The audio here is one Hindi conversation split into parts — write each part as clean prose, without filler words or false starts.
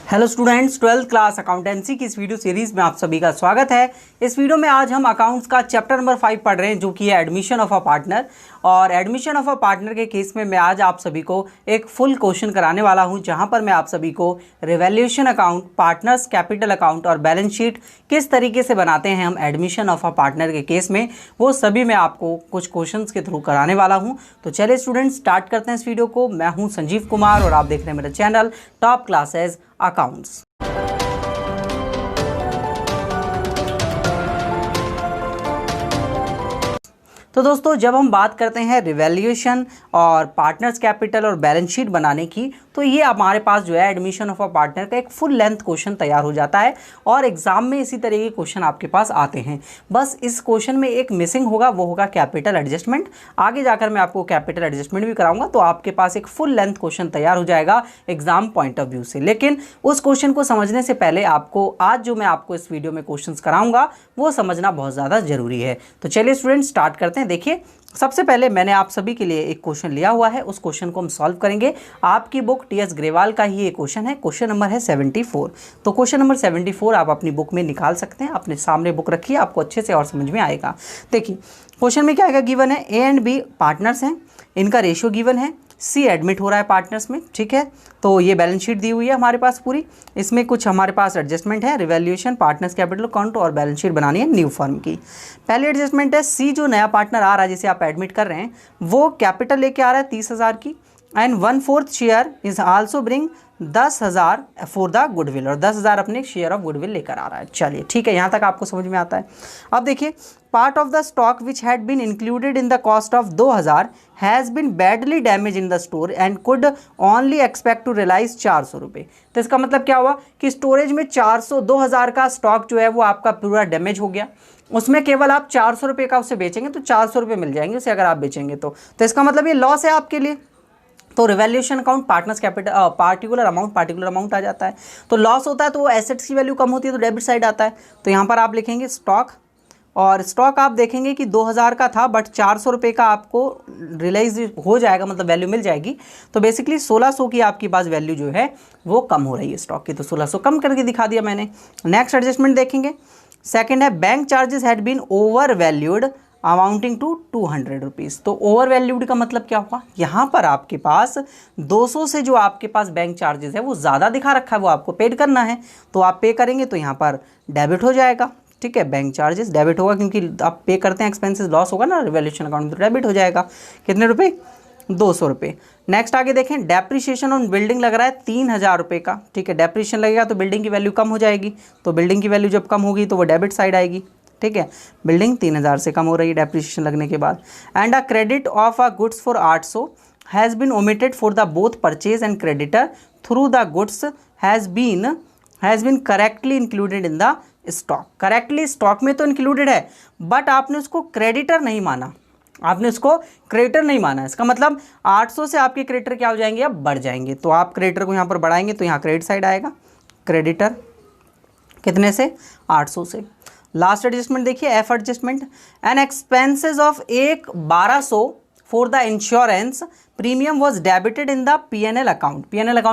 Hello students, 12th class accountancy की इस वीडियो सीरीज में आप सभी का स्वागत है। इस वीडियो में आज हम अकाउंट्स का चैप्टर नंबर 5 पढ़ रहे हैं, जो कि है एडमिशन ऑफ अ पार्टनर। और एडमिशन ऑफ अ पार्टनर के केस में मैं आज आप सभी को एक फुल क्वेश्चन कराने वाला हूं, जहां पर मैं आप सभी को revaluation account, partners capital account और बैलेंस शीट किस तरीके से बनाते हैं हम एडमिशन ऑफ अ पार्टनर के केस में, वो सभी मैं आपको कुछ क्वेश्चन के थ्रू कराने वाला हूँ। तो चलिए स्टूडेंट्स, स्टार्ट करते हैं इस वीडियो को। मैं हूँ संजीव कुमार और आप देख रहे हैं मेरा चैनल टॉप क्लासेस अकाउंट्स। तो दोस्तों, जब हम बात करते हैं रिवैल्यूएशन और पार्टनर्स कैपिटल और बैलेंस शीट बनाने की, तो ये हमारे पास जो है एडमिशन ऑफ अ पार्टनर का एक फुल लेंथ क्वेश्चन तैयार हो जाता है और एग्जाम में इसी तरह के क्वेश्चन आपके पास आते हैं। बस इस क्वेश्चन में एक मिसिंग होगा, वो होगा कैपिटल एडजस्टमेंट। आगे जाकर मैं आपको कैपिटल एडजस्टमेंट भी कराऊंगा, तो आपके पास एक फुल लेंथ क्वेश्चन तैयार हो जाएगा एग्जाम पॉइंट ऑफ व्यू से। लेकिन उस क्वेश्चन को समझने से पहले आपको आज जो मैं आपको इस वीडियो में क्वेश्चन कराऊंगा वो समझना बहुत ज़्यादा जरूरी है। तो चलिए स्टूडेंट, स्टार्ट करते हैं। देखिए, सबसे पहले मैंने आप सभी के लिए एक क्वेश्चन लिया हुआ है, उस क्वेश्चन को हम सॉल्व करेंगे। आपकी बुक टीएस ग्रेवाल का ही ये क्वेश्चन है, क्वेश्चन नंबर है 74। तो क्वेश्चन नंबर 74 आप अपनी बुक में निकाल सकते हैं, अपने सामने बुक रखिए, आपको अच्छे से और समझ में आएगा। देखिए क्वेश्चन में क्या आएगा, गिवन है ए एंड बी पार्टनर्स हैं, इनका रेशियो गिवन है, सी एडमिट हो रहा है पार्टनर्स में, ठीक है। तो ये बैलेंस शीट दी हुई है हमारे पास पूरी, इसमें कुछ हमारे पास एडजस्टमेंट है, रिवैल्यूएशन, पार्टनर्स कैपिटल अकाउंट और बैलेंस शीट बनानी है न्यू फर्म की। पहली एडजस्टमेंट है, सी जो नया पार्टनर आ रहा है जिसे आप एडमिट कर रहे हैं, वो कैपिटल लेके आ रहा है 30,000 की, and 1/4 share is also bring 10,000 for the goodwill, और 10,000 अपने शेयर ऑफ गुडविल लेकर आ रहा है। चलिए ठीक है, यहाँ तक आपको समझ में आता है। अब देखिए, part of the stock which had been included in the cost of 2,000 has been badly damage in the store and could only expect to realise 400 रुपये। तो इसका मतलब क्या हुआ कि स्टोरेज में 2,000 का स्टॉक जो है वो आपका पूरा डैमेज हो गया, उसमें केवल आप 400 रुपये का उसे बेचेंगे तो 400 रुपये मिल जाएंगे उसे, अगर आप बेचेंगे तो इसका मतलब ये लॉस है आपके लिए। तो revaluation account partners capital particular amount आ जाता है, तो लॉस होता है तो वो एसेट्स की वैल्यू कम होती है तो डेबिट साइड आता है। तो यहाँ पर आप लिखेंगे स्टॉक, और स्टॉक आप देखेंगे कि 2,000 का था बट 400 रुपये का आपको रियलाइज हो जाएगा, मतलब वैल्यू मिल जाएगी। तो बेसिकली 1,600 की आपके पास वैल्यू जो है वो कम हो रही है स्टॉक की, तो 1,600 कम करके दिखा दिया मैंने। नेक्स्ट एडजस्टमेंट देखेंगे, सेकेंड है bank charges had been overvalued amounting to 200 rupees. तो ओवर वैल्यूड का मतलब क्या हुआ, यहाँ पर आपके पास 200 से जो आपके पास बैंक चार्जेस है वो ज़्यादा दिखा रखा है, वो आपको पेड करना है, तो आप पे करेंगे तो यहाँ पर डेबिट हो जाएगा, ठीक है। बैंक चार्जेस डेबिट होगा क्योंकि आप पे करते हैं, एक्सपेंसेस लॉस होगा ना रिवैल्यूएशन अकाउंट में, तो डेबिट हो जाएगा। कितने रुपए, 200 रुपये। नेक्स्ट आगे देखें, डेप्रिसिएशन ऑन बिल्डिंग लग रहा है 3,000 रुपये का, ठीक है। डेप्रिसिएशन लगेगा तो बिल्डिंग की वैल्यू कम हो जाएगी, तो बिल्डिंग की वैल्यू जब कम होगी तो वो डेबिट साइड आएगी, ठीक है। बिल्डिंग 3,000 से कम हो रही है डेप्रिसिएशन लगने के बाद। And a credit of a goods for 800 has been omitted for the both purchase and creditor through the goods has been correctly included in the stock. Correctly stock में तो इंक्लूडेड है बट आपने उसको क्रेडिटर नहीं माना, इसका मतलब 800 से आपके क्रेडिटर क्या हो जाएंगे, अब बढ़ जाएंगे, तो आप क्रेडिटर को यहाँ पर बढ़ाएंगे तो यहाँ क्रेडिट साइड आएगा, क्रेडिटर कितने से, 800 से। लास्ट एडजस्टमेंट देखिए, F adjustment, and expenses of 1200 for the insurance premium was debited in the PNL account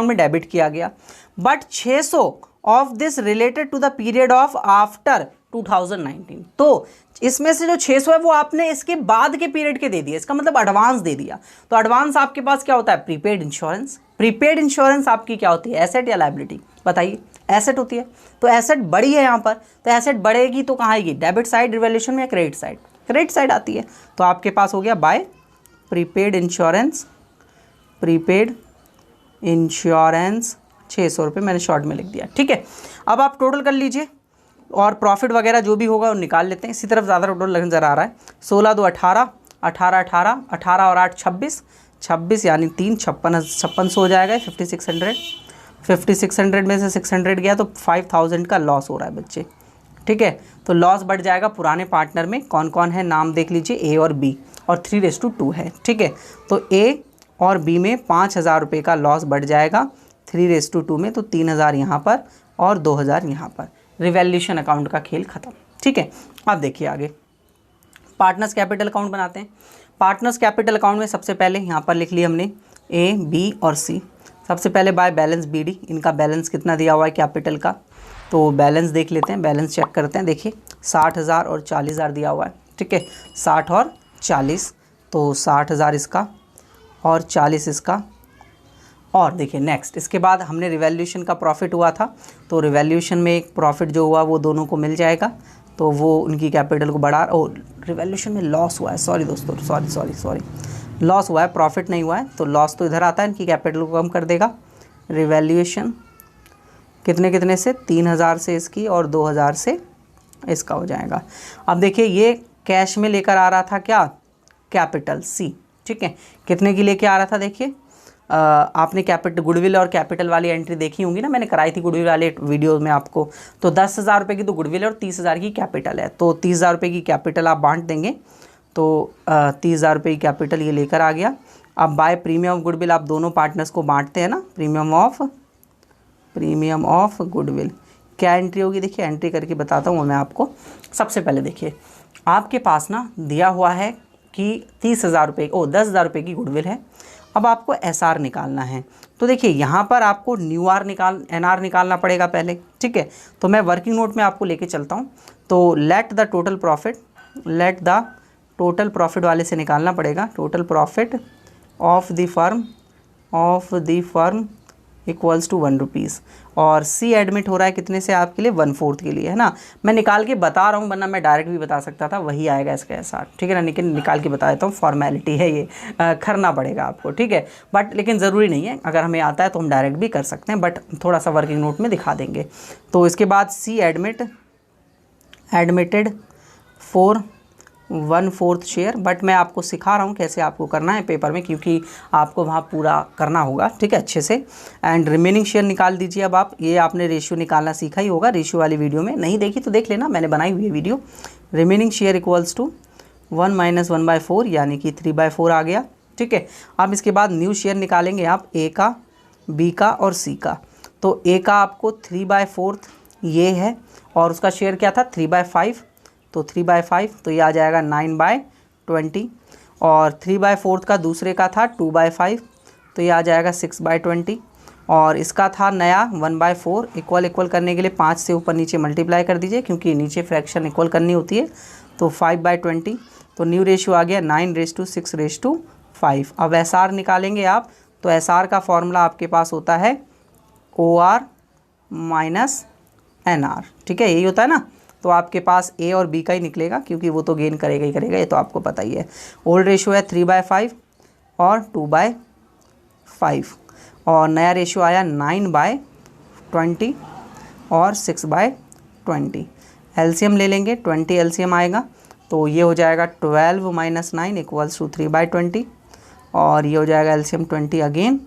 में डेबिट किया गया, but 600 of this related to the period of after 2019। तो इसमें से जो 600 है वो आपने इसके बाद के पीरियड के दे दिया, इसका मतलब एडवांस दे दिया। तो एडवांस आपके पास क्या होता है, प्रीपेड इंश्योरेंस आपकी क्या होती है, एसेट या लायबिलिटी, बताइए। एसेट होती है, तो एसेट बढ़ी है यहाँ पर, तो एसेट बढ़ेगी तो कहाँ आएगी, डेबिट साइड रिवैल्यूएशन में या क्रेडिट साइड आती है। तो आपके पास हो गया बाय प्रीपेड इंश्योरेंस 600 रुपये मैंने शॉर्ट में लिख दिया, ठीक है। अब आप टोटल कर लीजिए और प्रॉफिट वगैरह जो भी होगा वो निकाल लेते हैं। इसी तरफ ज़्यादा टोटल नजर आ रहा है, 16 2 18, 18 और 8 26 यानी 3 5600 हो जाएगा, 5600 में से 600 गया तो 5000 का लॉस हो रहा है बच्चे, ठीक है। तो लॉस बढ़ जाएगा पुराने पार्टनर में, कौन कौन है नाम देख लीजिए, ए और बी, और 3:2 है, ठीक है। तो ए और बी में 5,000 रुपये का लॉस बढ़ जाएगा 3:2 में, तो 3,000 यहाँ पर और 2,000 यहाँ पर। रिवैल्यूएशन अकाउंट का खेल खत्म, ठीक है। अब देखिए आगे पार्टनर्स कैपिटल अकाउंट बनाते हैं। पार्टनर्स कैपिटल अकाउंट में सबसे पहले यहाँ पर लिख लिया हमने ए बी और सी, सबसे पहले बाय बैलेंस BD, इनका बैलेंस कितना दिया हुआ है कैपिटल का, तो बैलेंस देख लेते हैं, बैलेंस चेक करते हैं। देखिए 60,000 और 40,000 दिया हुआ है, ठीक है, 60 और 40, तो 60,000 इसका और 40 इसका। और देखिए नेक्स्ट, इसके बाद हमने रिवैल्यूएशन का प्रॉफिट हुआ था, तो रिवैल्यूएशन में एक प्रॉफिट जो हुआ वो दोनों को मिल जाएगा, तो वो उनकी कैपिटल को बढ़ा। और रिवैल्यूएशन में लॉस हुआ है, सॉरी दोस्तों, सॉरी लॉस हुआ है, प्रॉफिट नहीं हुआ है, तो लॉस तो इधर आता है, इनकी कैपिटल को कम कर देगा। रिवैल्यूएशन कितने से, 3,000 से इसकी और 2,000 से इसका हो जाएगा। अब देखिए ये कैश में लेकर आ रहा था क्या, कैपिटल C, ठीक है, कितने की लेके आ रहा था। देखिए आपने कैपिटल गुडविल और कैपिटल वाली एंट्री देखी होंगी ना, मैंने कराई थी गुडविल वाले वीडियो में आपको। तो 10,000 रुपये की तो गुडविल है और 30,000 की कैपिटल है, तो 30,000 रुपये की कैपिटल आप बांट देंगे, तो 30,000 रुपये की कैपिटल ये लेकर आ गया। अब बाय प्रीमियम ऑफ गुडविल आप दोनों पार्टनर्स को बांटते हैं ना, प्रीमियम ऑफ गुडविल क्या एंट्री होगी, देखिए एंट्री करके बताता हूँ मैं आपको। सबसे पहले देखिए आपके पास ना दिया हुआ है कि 30,000 रुपये 10,000 रुपये की गुडविल है। अब आपको SR निकालना है, तो देखिए यहाँ पर आपको NR निकालना पड़ेगा पहले, ठीक है। तो मैं वर्किंग नोट में आपको लेके चलता हूँ। तो लेट द टोटल प्रॉफिट वाले से निकालना पड़ेगा, total profit of the firm equals to 1 rupees, और C एडमिट हो रहा है कितने से आपके लिए, 1/4 के लिए, है ना। मैं निकाल के बता रहा हूँ, वरना मैं डायरेक्ट भी बता सकता था, वही आएगा इसका SR, ठीक है ना। लेकिन निकाल के बता देता हूँ, फॉर्मेलिटी है ये, करना पड़ेगा आपको, ठीक है। बट लेकिन ज़रूरी नहीं है, अगर हमें आता है तो हम डायरेक्ट भी कर सकते हैं, बट थोड़ा सा वर्किंग नोट में दिखा देंगे। तो इसके बाद C admitted for 1/4 share, but मैं आपको सिखा रहा हूँ कैसे आपको करना है पेपर में, क्योंकि आपको वहाँ पूरा करना होगा, ठीक है, अच्छे से। एंड रिमेनिंग शेयर निकाल दीजिए। अब आप ये आपने रेशियो निकालना सीखा ही होगा, रेशियो वाली वीडियो में नहीं देखी तो देख लेना, मैंने बनाई हुई है video. Remaining share equals to 1 - 1/4, यानी कि 3/4 आ गया, ठीक है। अब इसके बाद न्यू शेयर निकालेंगे आप A का, B का और C का। तो A का आपको 3/4 ये है, और उसका शेयर क्या था 3/5, तो 3/5, तो ये आ जाएगा 9/20, और 3/4 का दूसरे का था 2/5, तो ये आ जाएगा 6/20, और इसका था नया 1/4। इक्वल करने के लिए 5 से ऊपर नीचे मल्टीप्लाई कर दीजिए, क्योंकि नीचे फ्रैक्शन इक्वल करनी होती है, तो 5/20, तो न्यू रेशियो आ गया 9:6:5। अब SR निकालेंगे आप, तो SR का फॉर्मूला आपके पास होता है OR - NR, ठीक है, यही होता है ना। तो आपके पास A और B का ही निकलेगा, क्योंकि वो तो गेन करेगा ही करेगा, ये तो आपको पता ही है। ओल्ड रेशियो है 3/5 और 2/5, और नया रेशियो आया 9/20 और 6/20। एलसीएम ले लेंगे, 20 एलसीएम आएगा, तो ये हो जाएगा 12 - 9 इक्वल्स टू 3/20, और ये हो जाएगा एलसीएम 20 अगेन,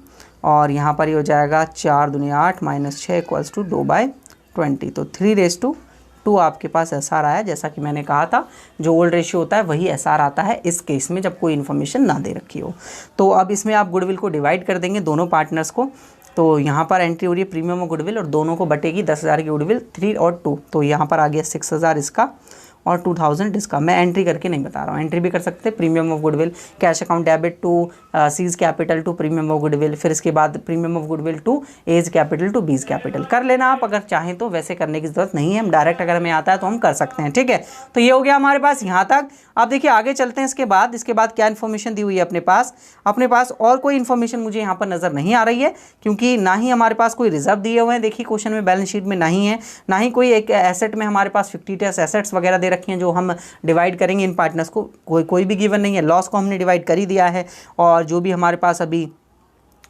और यहाँ पर ये हो जाएगा 4 दूनी 8 - 6 इक्वल्स टू 2/20, तो 3:2 आपके पास SR आया। जैसा कि मैंने कहा था, जो ओल्ड रेशियो होता है वही SR आता है इस केस में, जब कोई इन्फॉर्मेशन ना दे रखी हो। तो अब इसमें आप गुडविल को डिवाइड कर देंगे दोनों पार्टनर्स को, तो यहाँ पर एंट्री हो रही है प्रीमियम और गुडविल, और दोनों को बटेगी 10,000 की गुडविल, 3 और 2, तो यहाँ पर आ गया 6,000 इसका और 2,000 इसका। मैं एंट्री करके नहीं बता रहा हूँ, एंट्री भी कर सकते हैं। Premium of goodwill, cash account debit to C's capital to premium of goodwill, फिर इसके बाद premium of goodwill to A's capital to B's capital कर लेना आप, अगर चाहें तो। वैसे करने की जरूरत नहीं है, हम डायरेक्ट अगर हमें आता है तो हम कर सकते हैं, ठीक है। तो ये हो गया हमारे पास यहाँ तक। अब देखिए आगे चलते हैं, इसके बाद क्या इन्फॉर्मेशन दी हुई है अपने पास और कोई इन्फॉर्मेशन मुझे यहाँ पर नज़र नहीं आ रही है, क्योंकि ना ही हमारे पास कोई रिजर्व दिए हुए हैं, देखिए क्वेश्चन में बैलेंस शीट में नहीं है, ना ही कोई एक एसेट में हमारे पास 50 एसेट्स वगैरह दे रखी हैं जो हम डिवाइड करेंगे इन पार्टनर्स को, कोई भी गिवन नहीं है। लॉस को हमने डिवाइड कर ही दिया है, और जो भी हमारे पास अभी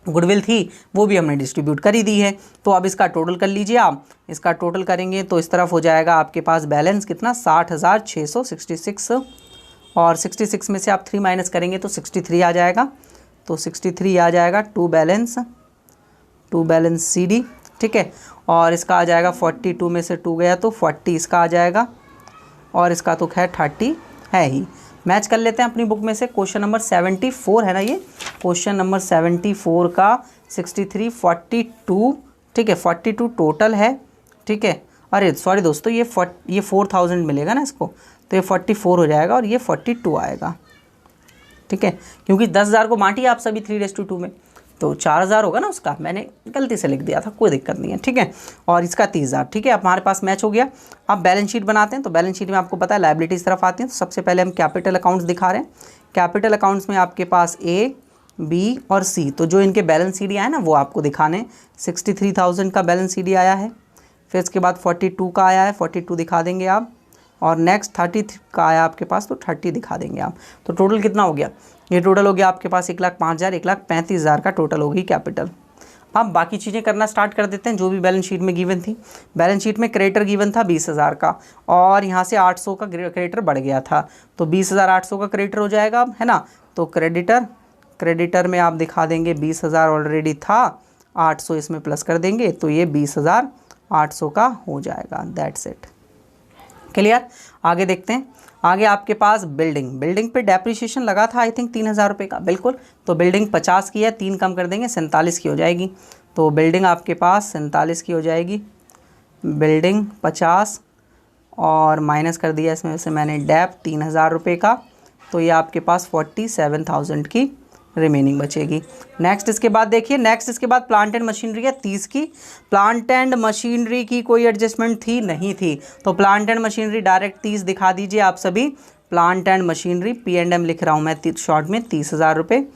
गुडविल थी वो भी हमने डिस्ट्रीब्यूट कर ही दी है। तो अब इसका टोटल कर लीजिए आप, इसका टोटल करेंगे तो इस तरफ हो जाएगा आपके पास बैलेंस कितना 60,666, और 66 में से आप 3 माइनस करेंगे तो 63 आ जाएगा, तो 63 आ जाएगा। टू बैलेंस CD, ठीक है, और इसका आ जाएगा 42 में से 2 गया तो 40 इसका आ जाएगा, और इसका तो खैर 30 है ही। मैच कर लेते हैं अपनी बुक में से, क्वेश्चन नंबर 74 है ना, ये क्वेश्चन नंबर 74 का 63 42, ठीक है, 42 टोटल है, ठीक है। अरे सॉरी दोस्तों, ये 4,000 मिलेगा ना इसको, तो ये 44 हो जाएगा और ये 42 आएगा, ठीक है, क्योंकि 10,000 को बांटिए आप सभी 3:2 में, तो 4000 होगा ना उसका, मैंने गलती से लिख दिया था, कोई दिक्कत नहीं है, ठीक है। और इसका 30,000, ठीक है। अब हमारे पास मैच हो गया। अब बैलेंस शीट बनाते हैं। तो बैलेंस शीट में आपको पता है लायबिलिटीज़ तरफ आती है। तो सबसे पहले हम कैपिटल अकाउंट्स दिखा रहे हैं। कैपिटल अकाउंट्स में आपके पास ए, बी और सी, तो जो इनके बैलेंस शीट आया ना वो आपको दिखाने। 63,000 का बैलेंस शीट आया है। फिर इसके बाद 42 का आया है, 42 दिखा देंगे आप। और नेक्स्ट 30 का आया आपके पास, तो 30 दिखा देंगे आप। तो टोटल कितना हो गया? ये टोटल हो गया आपके पास 1,05,000, 1,35,000 का टोटल होगी कैपिटल। अब बाकी चीज़ें करना स्टार्ट कर देते हैं जो भी बैलेंस शीट में गिवन थी। बैलेंस शीट में क्रेडिटर गिवन था 20,000 का, और यहाँ से 800 का क्रेडिटर बढ़ गया था, तो 20,800 का क्रेडिटर हो जाएगा अब, है ना। तो क्रेडिटर में आप दिखा देंगे 20,000 ऑलरेडी था, 800 इसमें प्लस कर देंगे, तो ये 20,800 का हो जाएगा। That's it, clear. आगे देखते हैं। आगे आपके पास बिल्डिंग पे डेप्रिसिएशन लगा था आई थिंक 3,000 रुपये का, बिल्कुल। तो बिल्डिंग 50 की है, 3 कम कर देंगे, 47 की हो जाएगी। तो बिल्डिंग आपके पास 47 की हो जाएगी, बिल्डिंग 50, और माइनस कर दिया इसमें से मैंने डेप 3,000 रुपये का, तो ये आपके पास 47,000 की रिमेनिंग बचेगी। नेक्स्ट इसके बाद देखिए, नेक्स्ट इसके बाद प्लांट एंड मशीनरी है 30 की। प्लांट एंड मशीनरी की कोई एडजस्टमेंट थी नहीं थी, तो प्लांट एंड मशीनरी डायरेक्ट 30 दिखा दीजिए आप सभी। प्लांट एंड मशीनरी P&M लिख रहा हूँ मैं शॉर्ट में, 30,000 रुपये,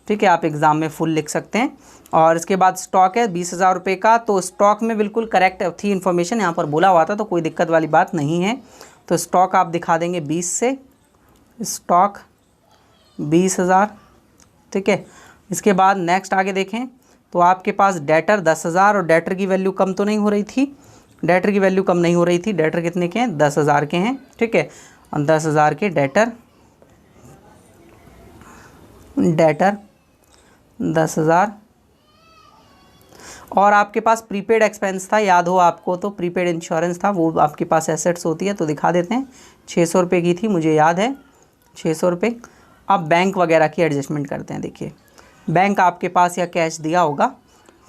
ठीक है। आप एग्ज़ाम में फुल लिख सकते हैं। और इसके बाद स्टॉक है 20,000 रुपये का। तो स्टॉक में बिल्कुल करेक्ट थी इन्फॉर्मेशन, यहाँ पर बोला हुआ था, तो कोई दिक्कत वाली बात नहीं है। तो स्टॉक आप दिखा देंगे 20 से, स्टॉक 20,000, ठीक है। इसके बाद नेक्स्ट आगे देखें तो आपके पास डेटर 10,000, और डेटर की वैल्यू कम तो नहीं हो रही थी, डेटर की वैल्यू कम नहीं हो रही थी। डेटर कितने के हैं? 10,000 के हैं, ठीक है। 10,000 के डेटर 10,000। और आपके पास प्रीपेड एक्सपेंस था, याद हो आपको, तो प्रीपेड इंश्योरेंस था, वो आपके पास एसेट्स होती है, तो दिखा देते हैं। 600 रुपये की थी, मुझे याद है, 600 रुपये। अब बैंक वगैरह की एडजस्टमेंट करते हैं। देखिए बैंक आपके पास या कैश दिया होगा,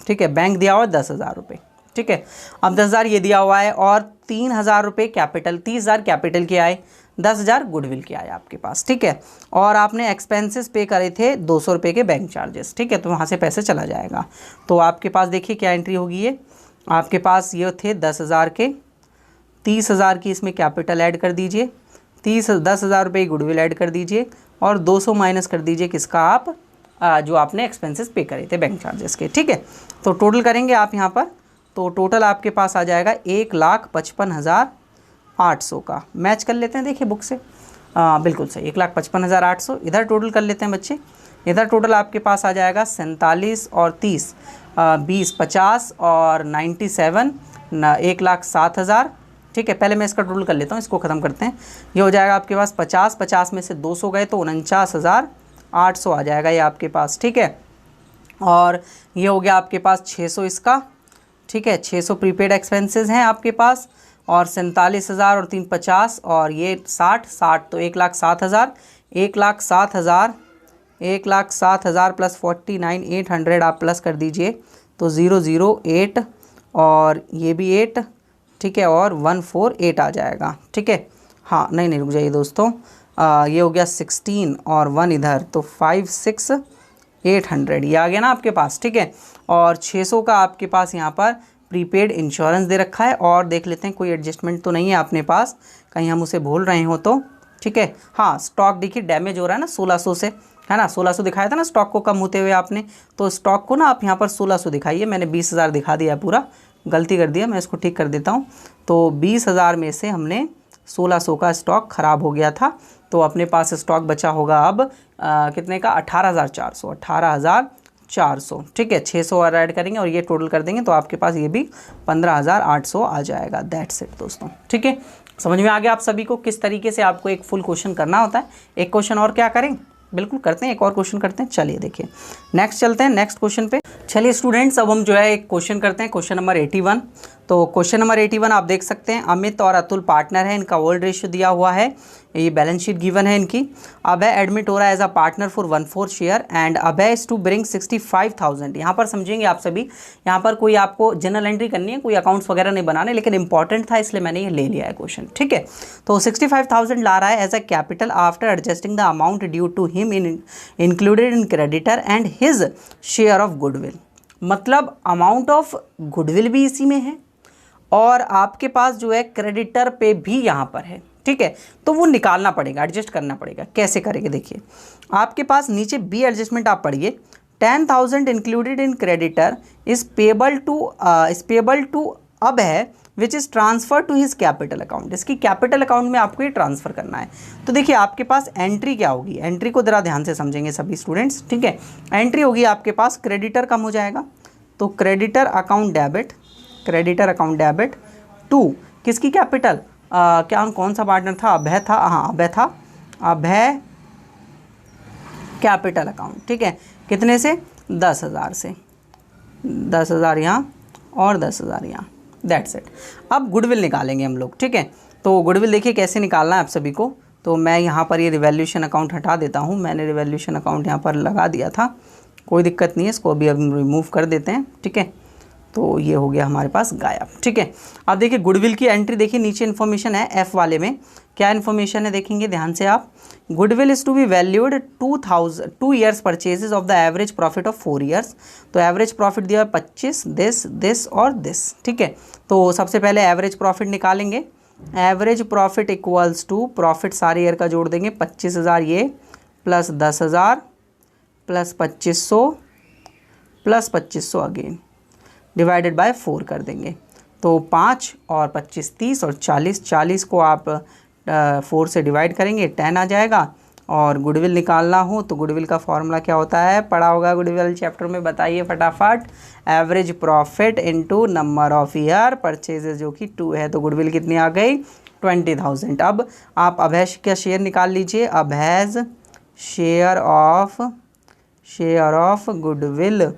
ठीक है। बैंक दिया हुआ है 10,000 रुपये, ठीक है। अब 10,000 ये दिया हुआ है, और 3,000 रुपये कैपिटल, 30,000 कैपिटल के आए, 10,000 गुडविल के आए आपके पास, ठीक है। और आपने एक्सपेंसेस पे करे थे 200 रुपये के बैंक चार्जेस, ठीक है, तो वहाँ से पैसे चला जाएगा। तो आपके पास देखिए क्या एंट्री होगी, ये आपके पास ये थे 10,000 के, 30,000 की इसमें कैपिटल ऐड कर दीजिए, 10,000 रुपये गुडविल ऐड कर दीजिए, और 200 माइनस कर दीजिए किसका, आप जो आपने एक्सपेंसेस पे करे थे बैंक चार्जेस के, ठीक है। तो टोटल करेंगे आप यहाँ पर, तो टोटल आपके पास आ जाएगा 1,55,800 का। मैच कर लेते हैं, देखिए बुक से, बिल्कुल सही, 1,55,800। इधर टोटल कर लेते हैं बच्चे, इधर टोटल आपके पास आ जाएगा 47 और 30, 20, 50 और 97, 1,07,000, ठीक है। पहले मैं इसका टोटल कर लेता हूँ, इसको ख़त्म करते हैं। ये हो जाएगा आपके पास 50 में से 200 गए तो 49,800 आ जाएगा ये आपके पास, ठीक है। और ये हो गया आपके पास 600 इसका, ठीक है। 600 प्रीपेड एक्सपेंसेस हैं आपके पास, और 47,000 और 3 50, और ये 60 तो 1,07,000, 1,07,000 प्लस 49,800 आप प्लस कर दीजिए, तो 008, और ये भी 8, ठीक है, और 148 आ जाएगा, ठीक है। हाँ नहीं रुक जाइए दोस्तों, ये हो गया 16 और 1 इधर, तो 56,800 ये आ गया ना आपके पास, ठीक है। और 600 का आपके पास यहाँ पर प्रीपेड इंश्योरेंस दे रखा है। और देख लेते हैं कोई एडजस्टमेंट तो नहीं है अपने पास, कहीं हम उसे भूल रहे हो तो, ठीक है। हाँ स्टॉक देखिए डैमेज हो रहा है ना 1600 से, है ना, 1600 दिखाया था ना स्टॉक को कम होते हुए आपने, तो स्टॉक को ना आप यहाँ पर 1600 दिखाइए, मैंने 20,000 दिखा दिया है, पूरा गलती कर दिया, मैं इसको ठीक कर देता हूँ। तो 20,000 में से हमने 1600 का स्टॉक ख़राब हो गया था, तो अपने पास स्टॉक बचा होगा अब कितने का, 18,400, ठीक है। 600 और ऐड करेंगे और ये टोटल कर देंगे, तो आपके पास ये भी 15,800 आ जाएगा। दैट्स इट दोस्तों, ठीक है। समझ में आ गया आप सभी को किस तरीके से आपको एक फुल क्वेश्चन करना होता है। एक क्वेश्चन और क्या करें, बिल्कुल करते हैं, एक और क्वेश्चन करते हैं। चलिए देखिए नेक्स्ट चलते हैं नेक्स्ट क्वेश्चन पे। चलिए स्टूडेंट्स अब हम जो है एक क्वेश्चन करते हैं, क्वेश्चन नंबर 81। तो क्वेश्चन नंबर 81 आप देख सकते हैं, अमित और अतुल पार्टनर है, इनका ओल्ड रेशियो दिया हुआ है ये बैलेंस शीट गिवन है इनकी। अभय एडमिट हो रहा है as a partner for 1/4 share and Abhay is to bring 65,000। यहाँ पर समझेंगे आप सभी, यहाँ पर कोई आपको जनरल एंट्री करनी है, कोई अकाउंट्स वगैरह नहीं बनाने, लेकिन इंपॉर्टेंट था इसलिए मैंने ये ले लिया है क्वेश्चन, ठीक है। तो 65,000 ला रहा है as a capital after adjusting the amount due to him included in creditor and his share of goodwill. मतलब अमाउंट ऑफ गुडविल भी इसी में है और आपके पास जो है क्रेडिटर पे भी यहाँ पर है, ठीक है। तो वो निकालना पड़ेगा, एडजस्ट करना पड़ेगा। कैसे करेंगे देखिए, आपके पास नीचे बी एडजस्टमेंट आप पढ़िए, 10,000 included in creditor is payable to अब है which is transfer to his capital account. इसकी कैपिटल अकाउंट में आपको ये ट्रांसफ़र करना है। तो देखिए आपके पास एंट्री क्या होगी, एंट्री को ज़रा ध्यान से समझेंगे सभी स्टूडेंट्स, ठीक है। एंट्री होगी आपके पास क्रेडिटर कम हो जाएगा, तो क्रेडिटर अकाउंट डेबिट टू किसकी कैपिटल, क्या कौन सा पार्टनर था, अभय था, हाँ अभय था, अभय कैपिटल अकाउंट, ठीक है। कितने से, 10,000 से, 10,000 यहाँ और 10,000 यहाँ, दैट्स इट। अब गुडविल निकालेंगे हम लोग, ठीक है। तो गुडविल देखिए कैसे निकालना है आप सभी को। तो मैं यहाँ पर ये रिवैल्यूएशन अकाउंट हटा देता हूँ, मैंने रिवैल्यूएशन अकाउंट यहाँ पर लगा दिया था, कोई दिक्कत नहीं है, इसको अभी हम रिमूव कर देते हैं, ठीक है। तो ये हो गया हमारे पास गायब, ठीक है। अब देखिए गुडविल की एंट्री देखिए, नीचे इन्फॉर्मेशन है एफ वाले में, क्या इन्फॉर्मेशन है देखेंगे ध्यान से आप। Goodwill is to be valued 2 years purchases of the average profit of 4 years. तो एवरेज प्रॉफिट दिया है 25, दिस और दिस, ठीक है। तो सबसे पहले एवरेज प्रॉफिट निकालेंगे। Average profit equals to profit सारे ईयर का जोड़ देंगे, 25,000 ये plus 10,000 plus 2,500 plus 2,500 again divided by 4 कर देंगे। तो 5 और 25 30 और 40 को आप 4 से डिवाइड करेंगे, 10 आ जाएगा। और गुडविल निकालना हो तो गुडविल का फॉर्मूला क्या होता है, पढ़ा होगा गुडविल चैप्टर में, बताइए फटाफट। Average profit into number of year purchases जो कि 2 है, तो गुडविल कितनी आ गई, 20,000। अब आप अभय का शेयर निकाल लीजिए, अभयज शेयर ऑफ गुडविल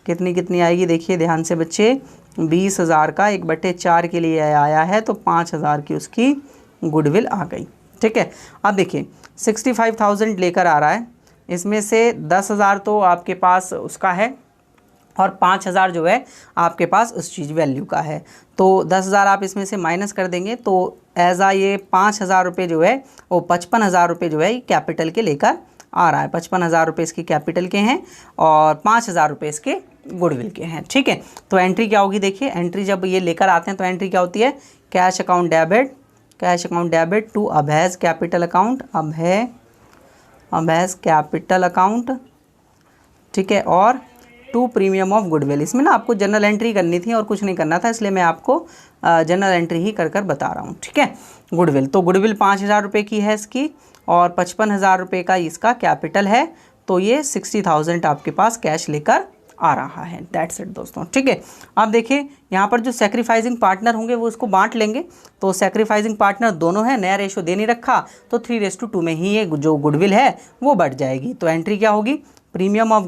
कितनी आएगी देखिए ध्यान से बच्चे, 20,000 का 1/4 के लिए आया है, तो 5,000 की उसकी गुडविल आ गई, ठीक है। अब देखिए 65,000 लेकर आ रहा है, इसमें से 10,000 तो आपके पास उसका है और 5,000 जो है आपके पास उस चीज़ वैल्यू का है। तो 10,000 आप इसमें से माइनस कर देंगे, तो एज़ ये 5,000 रुपये जो है वो 55,000 रुपये जो है कैपिटल के लेकर आ रहा है। 55,000 रुपये इसकी कैपिटल के हैं और 5,000 रुपये इसके गुडविल के हैं, ठीक है। तो एंट्री क्या होगी देखिए, एंट्री जब ये लेकर आते हैं तो एंट्री क्या होती है, cash account debit to Abhay's capital account, Abhay's capital account, ठीक है, और टू प्रीमियम ऑफ गुडविल। इसमें ना आपको जनरल एंट्री करनी थी और कुछ नहीं करना था, इसलिए मैं आपको जनरल एंट्री ही कर बता रहा हूँ, ठीक है। गुडविल, तो गुडविल 5,000 रुपये की है इसकी और 55,000 रुपये का इसका कैपिटल है, तो ये 60,000 आपके पास कैश लेकर आ रहा है, दैट्स इट दोस्तों, ठीक है। अब देखिए यहाँ पर जो सेक्रीफाइजिंग पार्टनर होंगे वो इसको बांट लेंगे, तो सेक्रीफाइजिंग पार्टनर दोनों है, नया रेशो दे नहीं रखा, तो 3:2 में ही ये जो गुडविल है वो बढ़ जाएगी। तो एंट्री क्या होगी, premium of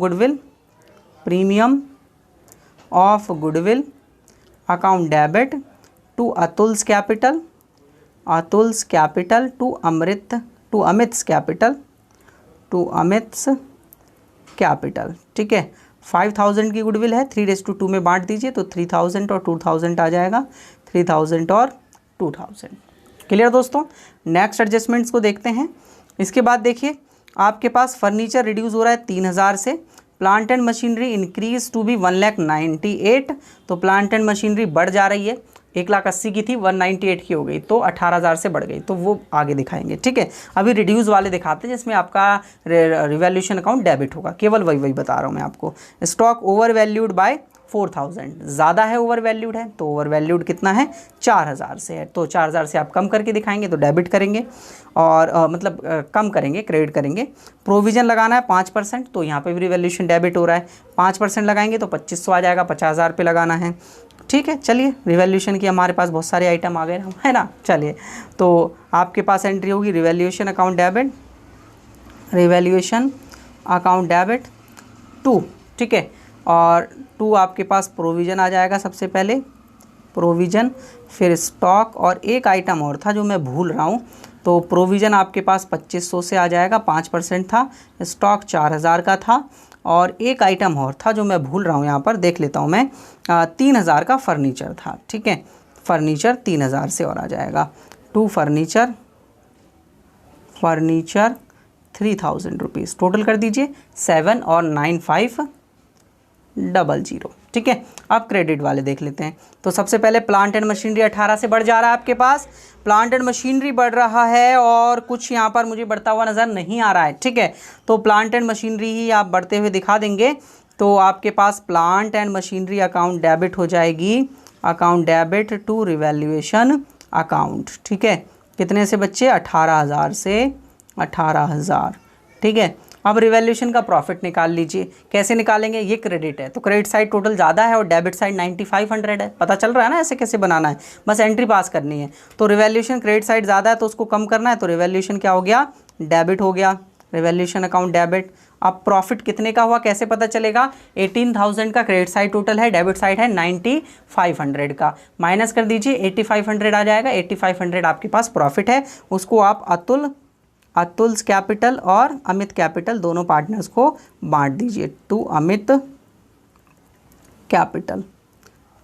goodwill account debit to Atul's capital to Amit's capital, ठीक है। 5,000 की गुडविल है, 3:2 में बांट दीजिए, तो 3,000 और 2,000 आ जाएगा, 3,000 और 2,000। क्लियर दोस्तों। नेक्स्ट एडजस्टमेंट्स को देखते हैं। इसके बाद देखिए आपके पास फर्नीचर रिड्यूस हो रहा है 3,000 से, plant and machinery increase to be 1,98,000, तो प्लांट एंड मशीनरी बढ़ जा रही है, 1,80,000 की थी 198 की हो गई, तो 18,000 से बढ़ गई, तो वो आगे दिखाएंगे, ठीक है। अभी रिड्यूस वाले दिखाते हैं जिसमें आपका रिवैल्यूएशन अकाउंट डेबिट होगा, केवल वही बता रहा हूँ मैं आपको। स्टॉक ओवर वैल्यूड बाय 4,000, ज़्यादा है ओवर वैल्यूड है, तो ओवर वैल्यूड कितना है 4,000 से है, तो 4,000 से आप कम करके दिखाएंगे तो डेबिट करेंगे और कम करेंगे, क्रेडिट करेंगे। प्रोविज़न लगाना है 5%, तो यहाँ पे भी रिवैल्यूएशन डेबिट हो रहा है, 5% लगाएंगे तो 2,500 आ जाएगा, 50,000 पे लगाना है, ठीक है। चलिए रिवैल्यूएशन की हमारे पास बहुत सारे आइटम आ गए है ना। चलिए तो आपके पास एंट्री होगी रिवैल्यूएशन अकाउंट डेबिट 2, ठीक है, और 2 आपके पास प्रोविज़न आ जाएगा, सबसे पहले प्रोविज़न, फिर स्टॉक, और एक आइटम और था जो मैं भूल रहा हूँ, तो प्रोविज़न आपके पास 2500 से आ जाएगा, 5% था। स्टॉक 4000 का था और एक आइटम और था जो मैं भूल रहा हूँ, यहाँ पर देख लेता हूँ मैं, 3000 का फर्नीचर था। ठीक है, फर्नीचर 3000 से और आ जाएगा। टू फर्नीचर 3000 रुपीज़, टोटल कर दीजिए 7 और 9500। ठीक है, अब क्रेडिट वाले देख लेते हैं। तो सबसे पहले प्लांट एंड मशीनरी 18 से बढ़ जा रहा है आपके पास, प्लांट एंड मशीनरी बढ़ रहा है और कुछ यहाँ पर मुझे बढ़ता हुआ नज़र नहीं आ रहा है। ठीक है, तो प्लांट एंड मशीनरी ही आप बढ़ते हुए दिखा देंगे। तो आपके पास plant and machinery account debit हो जाएगी, account debit to revaluation account. ठीक है, कितने से बच्चे, 18,000 से 18,000। ठीक है, अब रिवैल्यूएशन का प्रॉफिट निकाल लीजिए। कैसे निकालेंगे, ये क्रेडिट है तो क्रेडिट साइड टोटल ज़्यादा है और डेबिट साइड 9500 है। पता चल रहा है ना ऐसे कैसे बनाना है, बस एंट्री पास करनी है। तो रिवैल्यूएशन क्रेडिट साइड ज़्यादा है तो उसको कम करना है, तो रिवैल्यूएशन क्या हो गया, डेबिट हो गया, रिवैल्यूएशन अकाउंट डेबिट। अब प्रॉफिट कितने का हुआ कैसे पता चलेगा, 18,000 का क्रेडिट साइड टोटल है, डेबिट साइड है 9500 का, माइनस कर दीजिए 8500 आ जाएगा। 8500 आपके पास प्रॉफिट है, उसको आप अतुल्स कैपिटल और अमित कैपिटल दोनों पार्टनर्स को बांट दीजिए, टू अमित कैपिटल।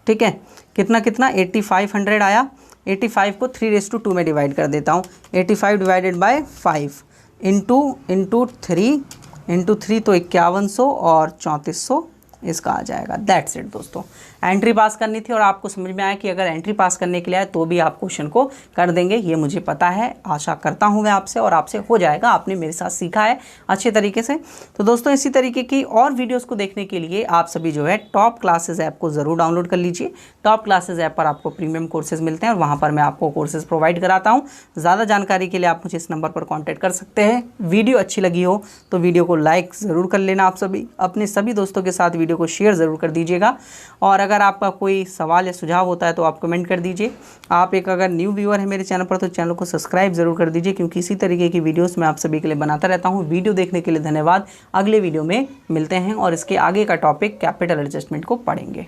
ठीक है, कितना 8500 आया। 85 को 3:2 में डिवाइड कर देता हूँ, 85 डिवाइडेड बाय 5 इंटू 3 तो 5100 और 3400 इसका आ जाएगा। दैट्स इट दोस्तों, एंट्री पास करनी थी और आपको समझ में आया कि अगर एंट्री पास करने के लिए आए तो भी आप क्वेश्चन को कर देंगे, ये मुझे पता है, आशा करता हूँ मैं आपसे, और आपसे हो जाएगा, आपने मेरे साथ सीखा है अच्छे तरीके से। तो दोस्तों इसी तरीके की और वीडियोस को देखने के लिए आप सभी जो है टॉप क्लासेस ऐप को ज़रूर डाउनलोड कर लीजिए। टॉप क्लासेस ऐप पर आपको प्रीमियम कोर्सेज मिलते हैं और वहाँ पर मैं आपको कोर्सेज प्रोवाइड कराता हूँ। ज़्यादा जानकारी के लिए आप मुझे इस नंबर पर कॉन्टैक्ट कर सकते हैं। वीडियो अच्छी लगी हो तो वीडियो को लाइक ज़रूर कर लेना, आप सभी अपने सभी दोस्तों के साथ वीडियो को शेयर ज़रूर कर दीजिएगा। और अगर आपका कोई सवाल या सुझाव होता है तो आप कमेंट कर दीजिए। आप एक अगर न्यू व्यूअर है मेरे चैनल पर तो चैनल को सब्सक्राइब ज़रूर कर दीजिए, क्योंकि इसी तरीके की वीडियोस मैं आप सभी के लिए बनाता रहता हूँ। वीडियो देखने के लिए धन्यवाद। अगले वीडियो में मिलते हैं और इसके आगे का टॉपिक कैपिटल एडजस्टमेंट को पढ़ेंगे।